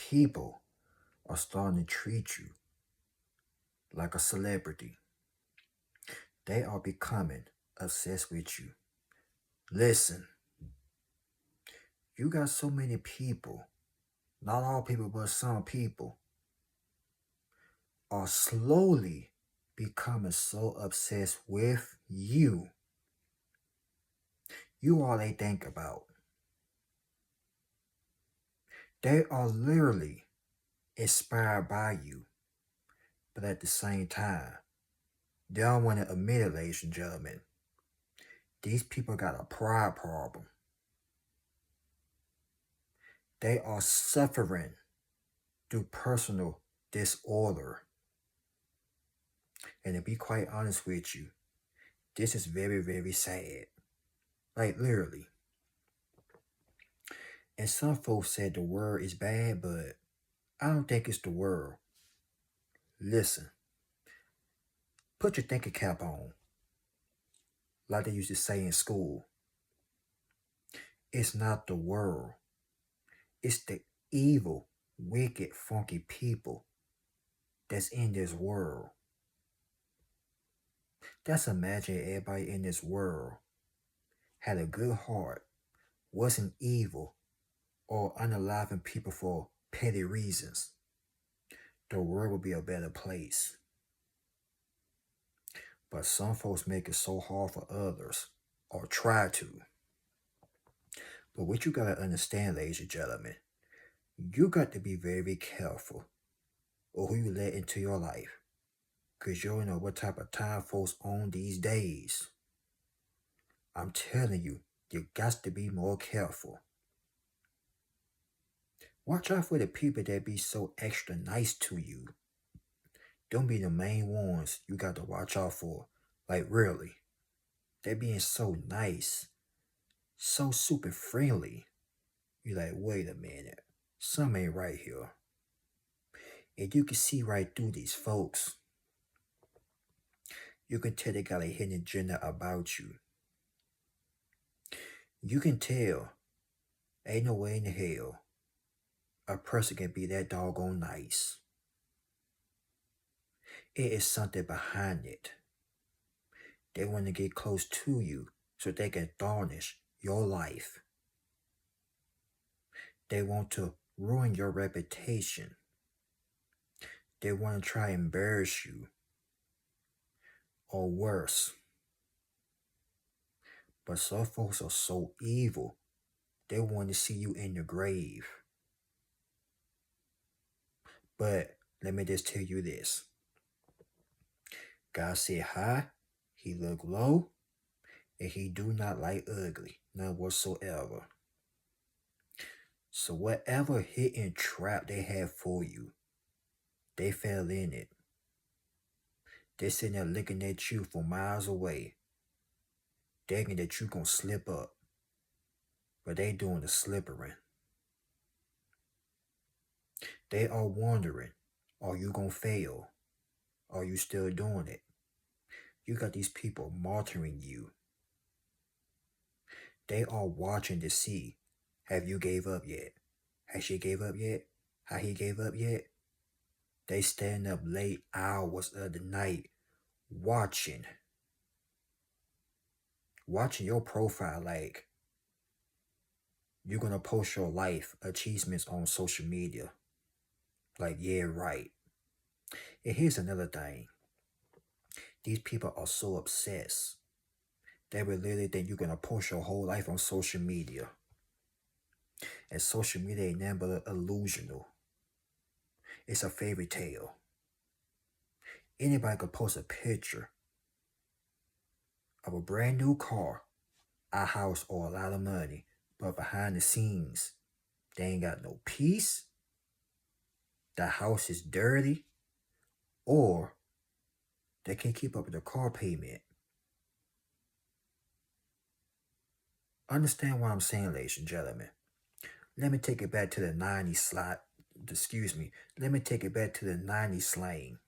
people are starting to treat you like a celebrity. They are becoming obsessed with you. Listen, you got so many people, not all people, but some people, are slowly becoming so obsessed with you. You all they think about. They are literally inspired by you, but at the same time, they don't want to admit it, ladies and gentlemen. These people got a pride problem. They are suffering through personal disorder. And to be quite honest with you, this is very, very sad. Like literally. And some folks said the word is bad, but I don't think it's the word. Listen, put your thinking cap on, like they used to say in school. It's not the world. It's the evil, wicked, funky people that's in this world. Just imagine everybody in this world had a good heart, wasn't evil, or unaliving people for petty reasons. The world would be a better place. But some folks make it so hard for others, or try to. But what you gotta understand, ladies and gentlemen, you got to be very careful of who you let into your life. Because you don't know what type of time folks on these days. I'm telling you, you got to be more careful. Watch out for the people that be so extra nice to you. Don't be the main ones you got to watch out for. Like really. They being so nice. So super friendly. You like, wait a minute. Something ain't right here. And you can see right through these folks. You can tell they got a hidden agenda about you. You can tell, ain't no way in the hell a person can be that doggone nice. It is something behind it. They want to get close to you so they can tarnish your life. They want to ruin your reputation. They want to try and embarrass you. Or worse. But some folks are so evil, they want to see you in the grave. But let me just tell you this. God said high, he look low, and he do not like ugly, none whatsoever. So whatever hidden trap they have for you, they fell in it. They're sitting there looking at you from miles away, thinking that you gonna slip up. But they doing the slippering. They are wondering, are you gonna fail? Are you still doing it? You got these people monitoring you. They are watching to see, have you gave up yet? Has she gave up yet? How he gave up yet? They stand up late hours of the night watching your profile like you're gonna post your life achievements on social media. Like, yeah, right. And here's another thing. These people are so obsessed. They will literally think you're gonna post your whole life on social media. And social media ain't nothing but illusional. It's a fairy tale. Anybody could post a picture of a brand new car, a house, or a lot of money, but behind the scenes, they ain't got no peace, the house is dirty, or they can't keep up with the car payment. Understand what I'm saying, ladies and gentlemen. Let me take it back to the 90s slot. Let me take it back to the 90s slang.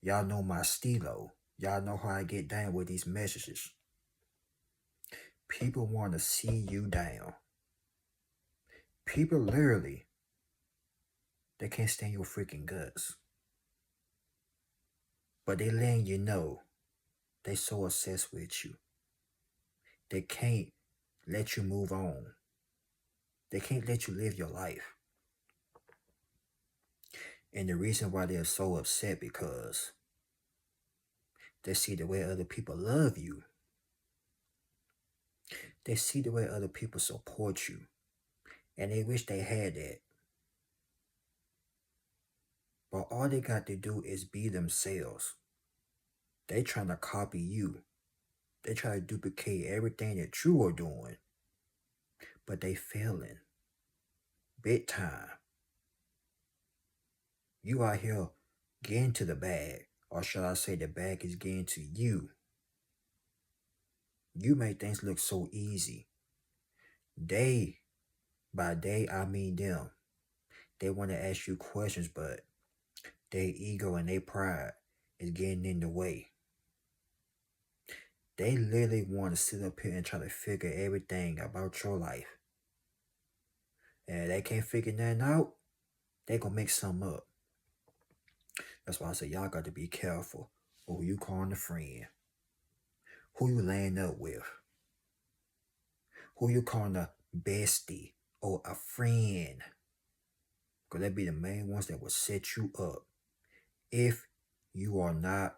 Y'all know my stilo. Y'all know how I get down with these messages. People want to see you down. People literally They can't stand your freaking guts. But they letting you know they so obsessed with you. They can't let you move on. They can't let you live your life. And the reason why they're so upset because they see the way other people love you. They see the way other people support you. And they wish they had that. But all they got to do is be themselves. They trying to copy you. They try to duplicate everything that you are doing. But they failing. Big time. You out here getting to the bag. Or shall I say the bag is getting to you. You make things look so easy. They, by they I mean them. They want to ask you questions, but their ego and their pride is getting in the way. They literally want to sit up here and try to figure everything about your life. And if they can't figure nothing out, they gonna make something up. That's why I say y'all got to be careful of who you calling a friend. Who you laying up with. Who you calling a bestie or a friend. Because they be the main ones that will set you up if you are not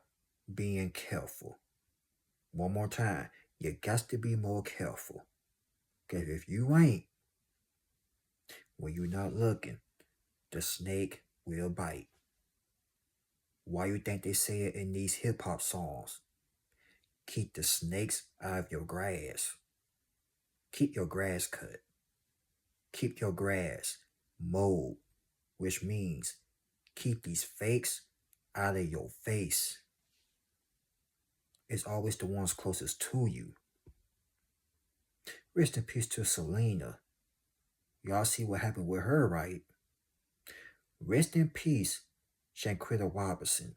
being careful. One more time, you got to be more careful. Because if you ain't, when you're not looking, the snake will bite. Why you think they say it in these hip-hop songs? Keep the snakes out of your grass. Keep your grass cut. Keep your grass mowed, which means keep these fakes out of your face. It's always the ones closest to you. Rest in peace to Selena. Y'all see what happened with her, right? Rest in peace, Shanquita Robinson.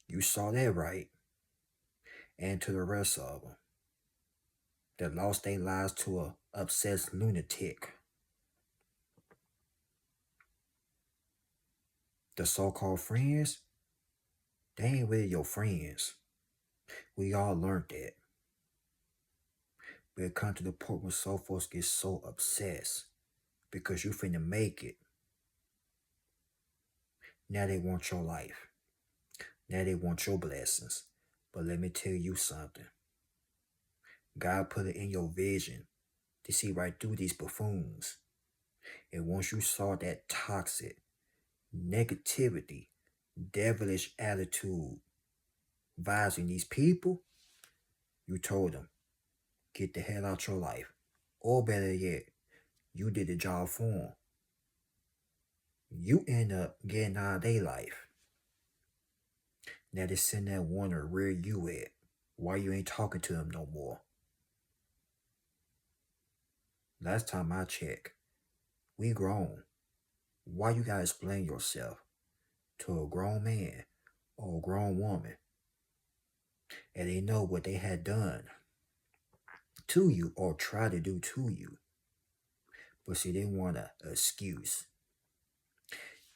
You saw that, right? And to the rest of them that lost their lives to a obsessed lunatic. The so-called friends, they ain't really your friends. We all learned that. But it come to the point where some folks get so obsessed because you finna make it. Now they want your life. Now they want your blessings. But let me tell you something. God put it in your vision to see right through these buffoons. And once you saw that toxic, negativity, devilish attitude vibes in these people, you told them, get the hell out your life. Or better yet, you did the job for them. You end up getting out of their life. Now they sitting there wondering where you at. Why you ain't talking to them no more. Last time I checked, we grown. Why you gotta explain yourself to a grown man or a grown woman? And they know what they had done to you or try to do to you. But see, they want an excuse.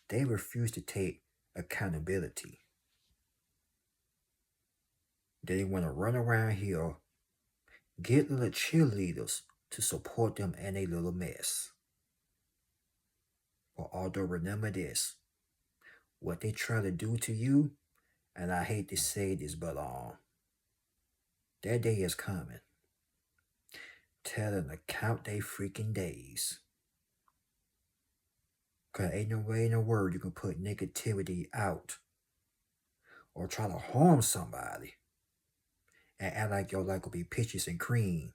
They refuse to take accountability. They want to run around here, get little cheerleaders to support them in a little mess. But although remember this, what they try to do to you, and I hate to say this, but that day is coming. Tell them to count they freaking days. Cause ain't no way in the world you can put negativity out or try to harm somebody and act like your life will be peaches and cream.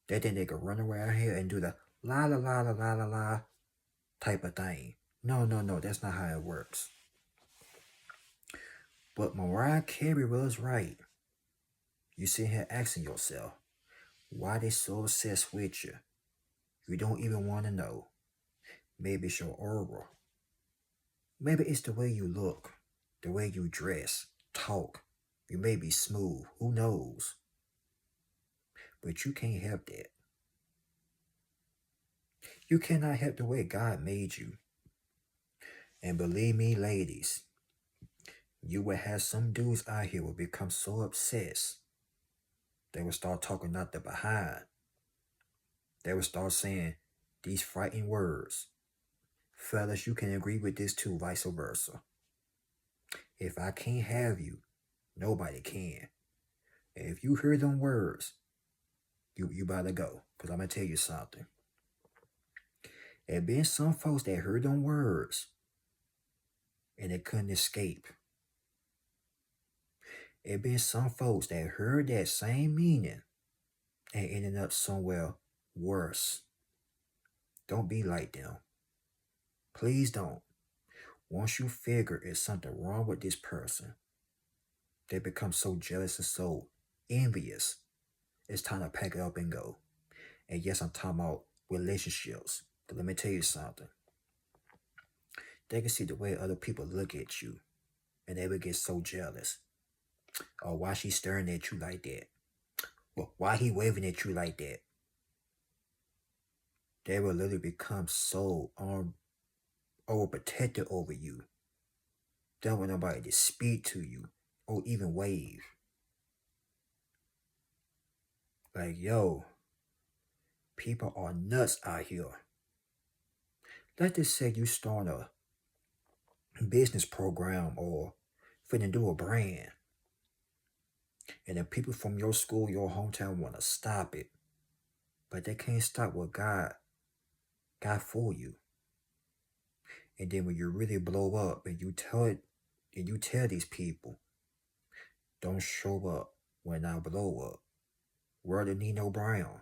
They think they can run around here and do the la la la la la la la type of thing. No, that's not how it works. But Mariah Carey was right. You sit here asking yourself, why they so obsessed with you? You don't even want to know. Maybe it's your aura. Maybe it's the way you look, the way you dress, talk. You may be smooth, who knows? But you can't help that. You cannot help the way God made you. And believe me, ladies, you will have some dudes out here will become so obsessed. They will start talking out the behind. They will start saying these frightening words. Fellas, you can agree with this too, vice versa. If I can't have you, nobody can. And if you hear them words, you better go. Because I'm going to tell you something. There been some folks that heard them words and they couldn't escape. There been some folks that heard that same meaning and ended up somewhere worse. Don't be like them. Please don't. Once you figure there's something wrong with this person, they become so jealous and so envious. It's time to pack it up and go. And yes, I'm talking about relationships. But let me tell you something. They can see the way other people look at you, and they will get so jealous. Oh, why she staring at you like that? Well, why he waving at you like that? They will literally become so overprotective over you. They don't want nobody to speak to you or even wave. Like, yo, people are nuts out here. Let's just say you start a business program or finna do a brand. And the people from your school, your hometown want to stop it. But they can't stop what God got for you. And then when you really blow up and you tell these people, don't show up when I blow up. Word of Nino Brown.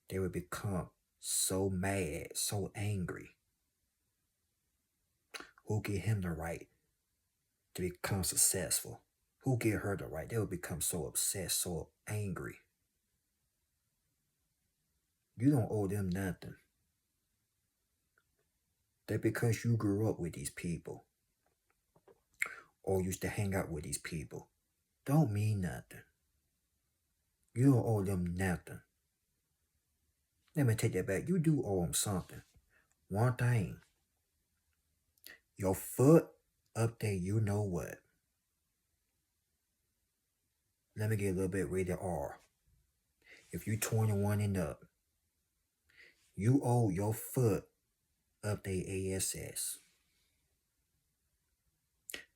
They would become so mad, so angry. Who get him the right to become successful? Who get her the right? They would become so obsessed, so angry. You don't owe them nothing. That because you grew up with these people or used to hang out with these people don't mean nothing. You don't owe them nothing. Let me take that back. You do owe them something. One thing. Your foot up there, you know what. Let me get a little bit rated R. If you 21 and up, you owe your foot up their ASS.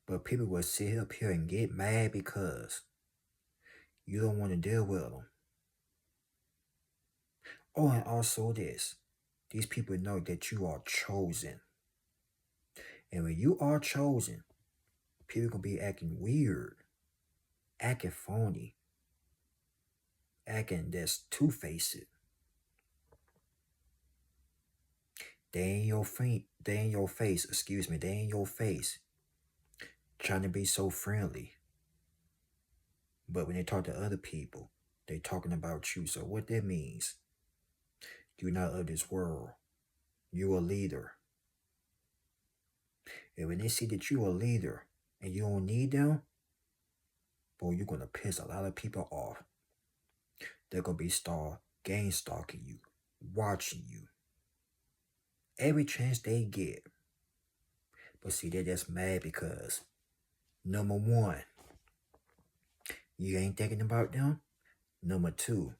But people will sit up here and get mad because you don't want to deal with them. Oh, and also this. These people know that you are chosen. And when you are chosen, people gonna be acting weird, acting phony, acting that's two-faced. They in your face, they in your face, trying to be so friendly. But when they talk to other people, they talking about you. So what that means, you're not of this world. You're a leader. And when they see that you're a leader and you don't need them, boy, you're going to piss a lot of people off. They're going to be gang stalking you, watching you. Every chance they get. But see, they're just mad because, number one, you ain't thinking about them. Number two,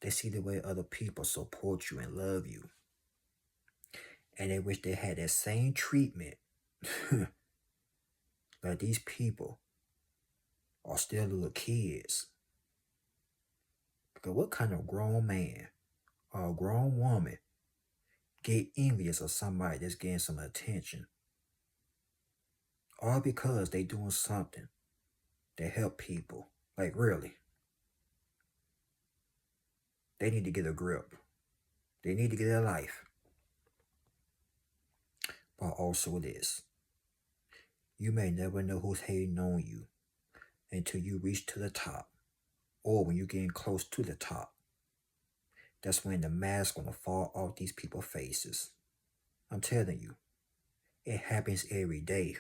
they see the way other people support you and love you. And they wish they had that same treatment. Like these people are still little kids. Because what kind of grown man or a grown woman get envious of somebody that's getting some attention? All because they doing something that help people. Like really. They need to get a grip. They need to get a life. But also this. You may never know who's hating on you until you reach to the top. Or when you're getting close to the top. That's when the mask gonna fall off these people's faces. I'm telling you. It happens every day.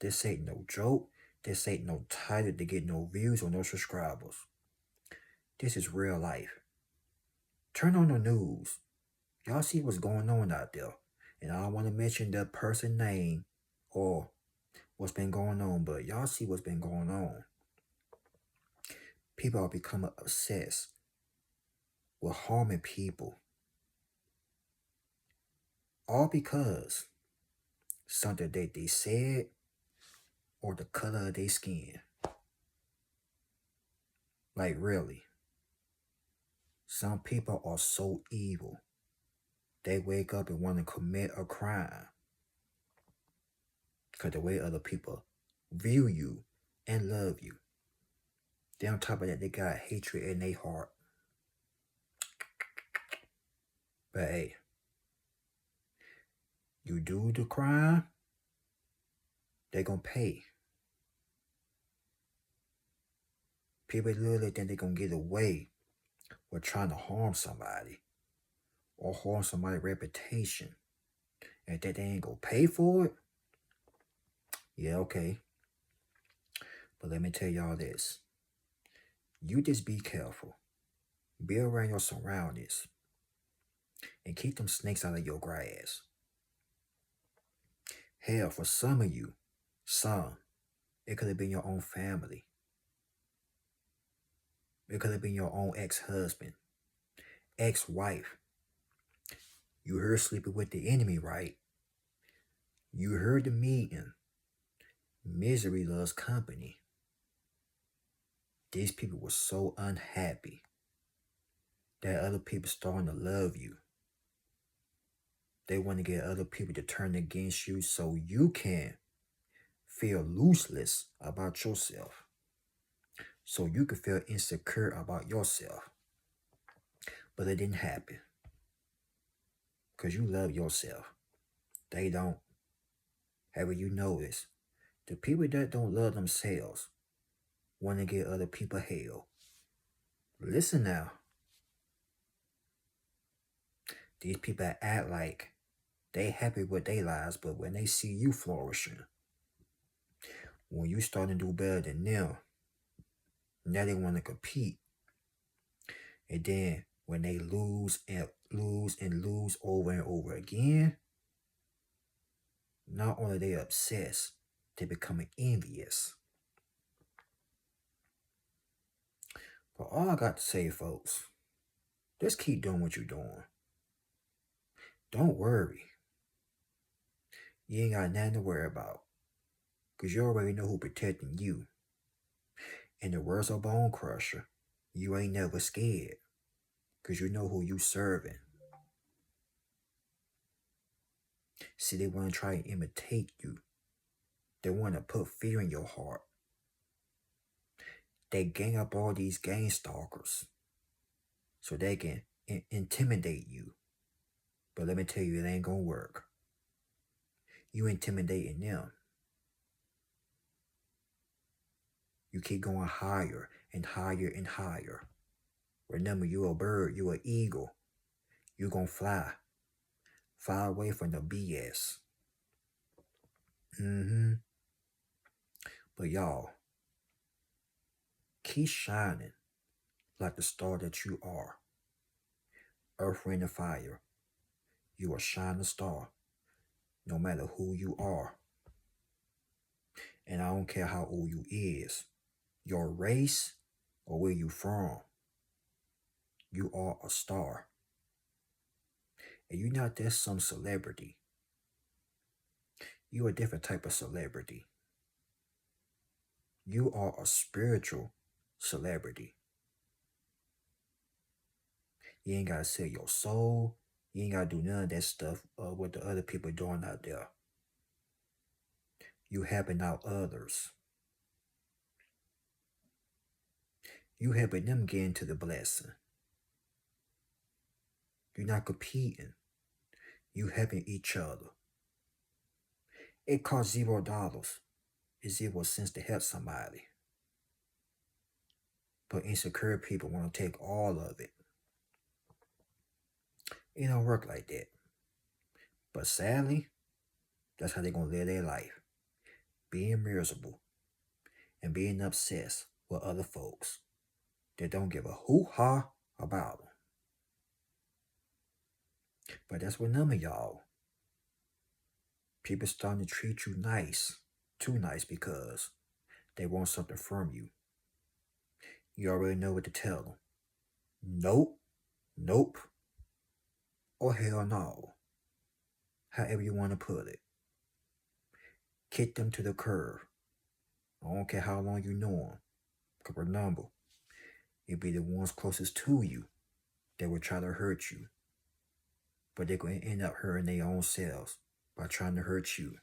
This ain't no joke. This ain't no title to get no views or no subscribers. This is real life. Turn on the news. Y'all see what's going on out there. And I don't want to mention the person name or what's been going on, but y'all see what's been going on. People are becoming obsessed with harming people. All because something that they said or the color of their skin. Like, really. Some people are so evil. They wake up and want to commit a crime because the way other people view you and love you. Then on top of that, they got hatred in their heart. But hey, you do the crime, they gonna pay. People literally think they gonna get away with trying to harm somebody or harm somebody's reputation. And that they ain't gonna pay for it? Yeah, okay. But let me tell y'all this. You just be careful. Be around your surroundings. And keep them snakes out of your grass. Hell, for some of you, it could have been your own family. It could have been your own ex-husband, ex-wife. You heard sleeping with the enemy, right? You heard the meeting. Misery loves company. These people were so unhappy that other people starting to love you. They want to get other people to turn against you so you can feel useless about yourself. So you can feel insecure about yourself. But it didn't happen. Because you love yourself. They don't. Have you noticed? The people that don't love themselves want to get other people hell. Listen now. These people act like they happy with their lives, but when they see you flourishing, when you starting to do better than them, now they want to compete. And then when they lose and lose over and over again, not only are they obsessed, they become envious. But all I got to say, folks, just keep doing what you're doing. Don't worry. You ain't got nothing to worry about. Because you already know who protecting you. In the words of Bone Crusher, you ain't never scared. Because you know who you serving. See, they want to try and imitate you. They want to put fear in your heart. They gang up all these gang stalkers so they can intimidate you. But let me tell you, it ain't gonna work. You intimidating them. You keep going higher and higher and higher. Remember, you a bird, you an eagle. You gonna fly. Fly away from the BS. But y'all, keep shining like the star that you are. Earth, wind, and fire. You are a shining star, no matter who you are. And I don't care how old you is, your race, or where you from. You are a star. And you're not just some celebrity. You're a different type of celebrity. You are a spiritual celebrity. You ain't got to sell your soul. You ain't got to do none of that stuff what the other people doing out there. You helping out others. You helping them get into the blessing. You're not competing. You helping each other. It costs $0. It's 0 cents to help somebody. But insecure people want to take all of it. It don't work like that. But sadly, that's how they're going to live their life. Being miserable and being obsessed with other folks that don't give a hoo-ha about them. But that's what none of y'all. People starting to treat you nice, too nice, because they want something from you. You already know what to tell them. Nope, nope, or hell no. However you want to put it. Kick them to the curb. I don't care how long you know them. Because remember, it be the ones closest to you that will try to hurt you. But they're going to end up hurting their own selves by trying to hurt you.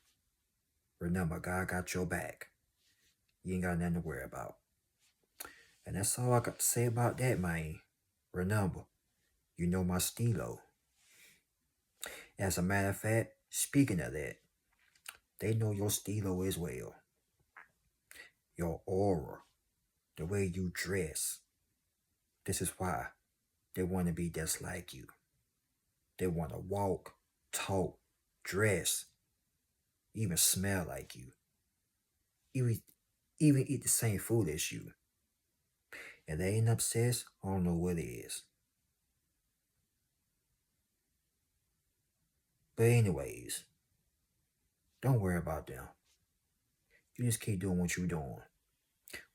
Remember, God got your back. You ain't got nothing to worry about. And that's all I got to say about that, man. Remember, you know my stilo. As a matter of fact, speaking of that, they know your stilo as well. Your aura, the way you dress. This is why they want to be just like you. They want to walk, talk, dress, even smell like you. Even eat the same food as you. If they ain't obsessed, I don't know what is. But anyways, don't worry about them. You just keep doing what you're doing.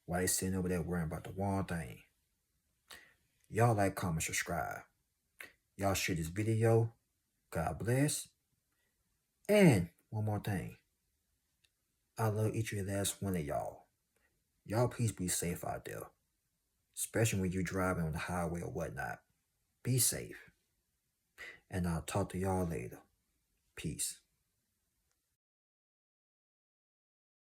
While they sitting over there worrying about the one thing. Y'all like, comment, subscribe. Y'all share this video. God bless. And one more thing. I love each and last one of y'all. Y'all please be safe out there. Especially when you're driving on the highway or whatnot. Be safe. And I'll talk to y'all later. Peace.